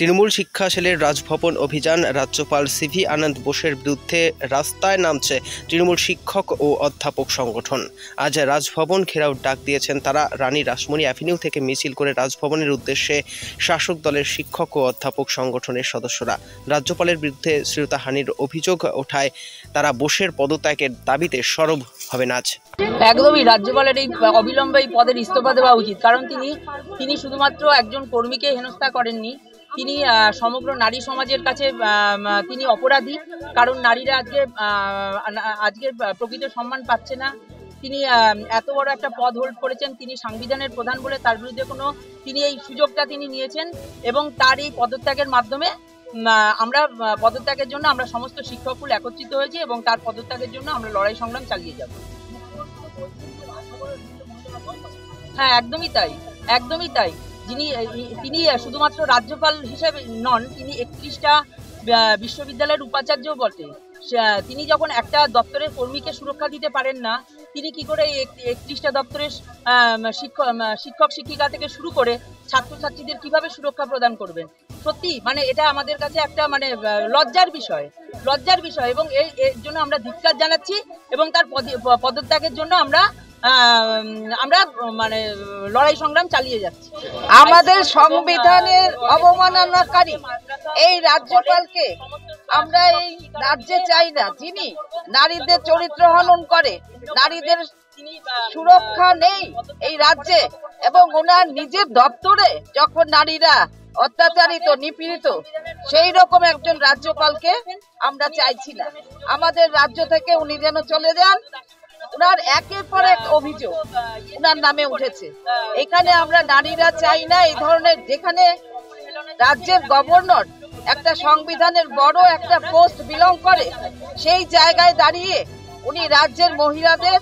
তৃণমূল শিক্ষা সেলের রাজভবন অভিযান। রাজ্যপাল সিভি আনন্দ বোসের বিরুদ্ধে রাস্তায় নামছে তৃণমূল শিক্ষক ও অধ্যাপক সংগঠন। আজ রাজভবন ঘেরাও ডাক দিয়েছেন তারা। রানী রাসমণি অ্যাভিনিউ থেকে মিছিল করে রাজভবনের উদ্দেশ্যে শাসক দলের শিক্ষক ও অধ্যাপক সংগঠনের সদস্যরা। রাজ্যপালের বিরুদ্ধে শ্লীলতাহানির অভিযোগ ওঠায় তারা বোসের পদত্যাগের দাবিতে সরব হবেন আজ। একদমই রাজ্যপালের এই অবিলম্বে এই পদের ইস্তফা দেওয়া উচিত, কারণ তিনি শুধুমাত্র একজন কর্মীকে হেনস্থা করেননি, তিনি সমগ্র নারী সমাজের কাছে তিনি অপরাধী। কারণ নারীরা আজকে প্রকৃত সম্মান পাচ্ছে না। তিনি এত বড় একটা পদ হোল্ড করেছেন, তিনি সাংবিধানের প্রধান বলে তার বিরুদ্ধে তিনি এই সুযোগটা তিনি নিয়েছেন এবং তার এই পদত্যাগের মাধ্যমে আমরা পদত্যাগের জন্য আমরা সমস্ত শিক্ষককুল একত্রিত হয়েছি এবং তার পদত্যাগের জন্য আমরা লড়াই সংগ্রাম চালিয়ে যাব। হ্যাঁ, একদমই তাই। তিনি শুধুমাত্র রাজ্যপাল হিসেবে নন, তিনি 31টা বিশ্ববিদ্যালয়ের উপাচার্যও বটে। তিনি যখন একটা দপ্তরের কর্মীকে সুরক্ষা দিতে পারেন না, তিনি কি করে 31টা দপ্তরের শিক্ষক শিক্ষিকা থেকে শুরু করে ছাত্রছাত্রীদের কিভাবে সুরক্ষা প্রদান করবেন? সত্যি এটা আমাদের কাছে একটা লজ্জার বিষয় এবং এর জন্য আমরা ধিক্কার জানাচ্ছি এবং তার পদত্যাগের জন্য আমরা লড়াই সংগ্রাম চালিয়ে যাচ্ছি। আমাদের সংবিধানের অবমাননাকারী এই রাজ্যপালকে আমরা এই রাজ্যে চাই না, যিনি নারীদের চরিত্র হনন করে, নারীদের সুরক্ষা নেই এই রাজ্যে এবং ওনার নিজের দপ্তরে যখন নারীরা অত্যাচারিত নিপীড়িত, সেই রকম একজন রাজ্যপালকে আমরা চাইছি না। আমাদের রাজ্য থেকে উনি যেন চলে যান। উনার একের পর এক অভিযোগ উনার নামে উঠেছে। এখানে আমরা নারীরা চাই না এই ধরনের, যেখানে রাজ্যের গভর্নর একটা সংবিধানের বড় একটা পোস্ট বিলং করে, সেই জায়গায় দাঁড়িয়ে উনি রাজ্যের মহিলাদের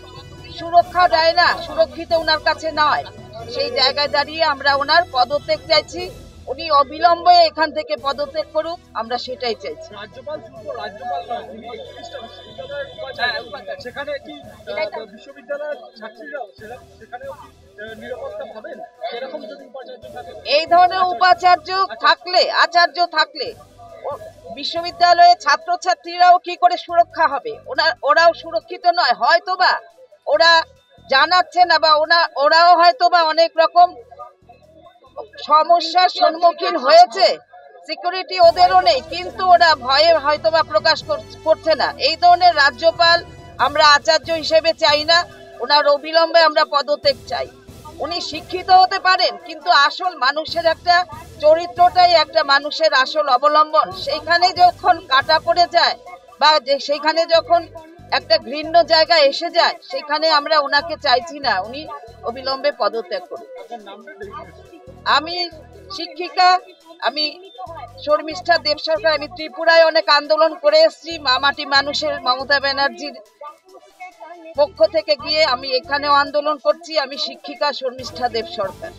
সুরক্ষা দেয় না, সুরক্ষিত উনার কাছে নয়। সেই জায়গায় দাঁড়িয়ে আমরা ওনার পদত্যাগ চাইছি। উনি অবিলম্বে এখান থেকে পদত্যাগ করুক, আমরা সেটাই চাইছি। এই ধরনের উপাচার্য থাকলে, আচার্য থাকলে বিশ্ববিদ্যালয়ে ছাত্রছাত্রীরাও কি করে সুরক্ষা হবে? ওরাও সুরক্ষিত নয়। হয়তোবা ওরা জানাচ্ছে না বা ওরাও হয়তোবা অনেক রকম সমস্যার সম্মুখীন হয়েছে, সিকিউরিটি ওদেরও নেই, কিন্তু ওরা ভয়ে হয়তোবা প্রকাশ করছে না। এই ধরনের রাজ্যপাল আমরা আচার্য হিসেবে চাই না। ওনার অবিলম্বে আমরা পদত্যাগ চাই। উনি শিক্ষিত হতে পারেন, কিন্তু আসল মানুষের একটা চরিত্রটাই একটা মানুষের আসল অবলম্বন। সেইখানে যখন কাটা পড়ে যায় বা সেইখানে যখন একটা ঘৃণ্য জায়গায় এসে যায়, সেখানে আমরা ওনাকে চাইছি না। উনি অবিলম্বে পদত্যাগ করুন। আমি শিক্ষিকা, আমি শর্মিষ্ঠা দেব সরকার। আমি ত্রিপুরায় অনেক আন্দোলন করে এসেছি। মামাটি মানুষের মমতা ব্যানার্জির পক্ষ থেকে গিয়ে আমি এখানেও আন্দোলন করছি। আমি শিক্ষিকা শর্মিষ্ঠা দেব সরকার।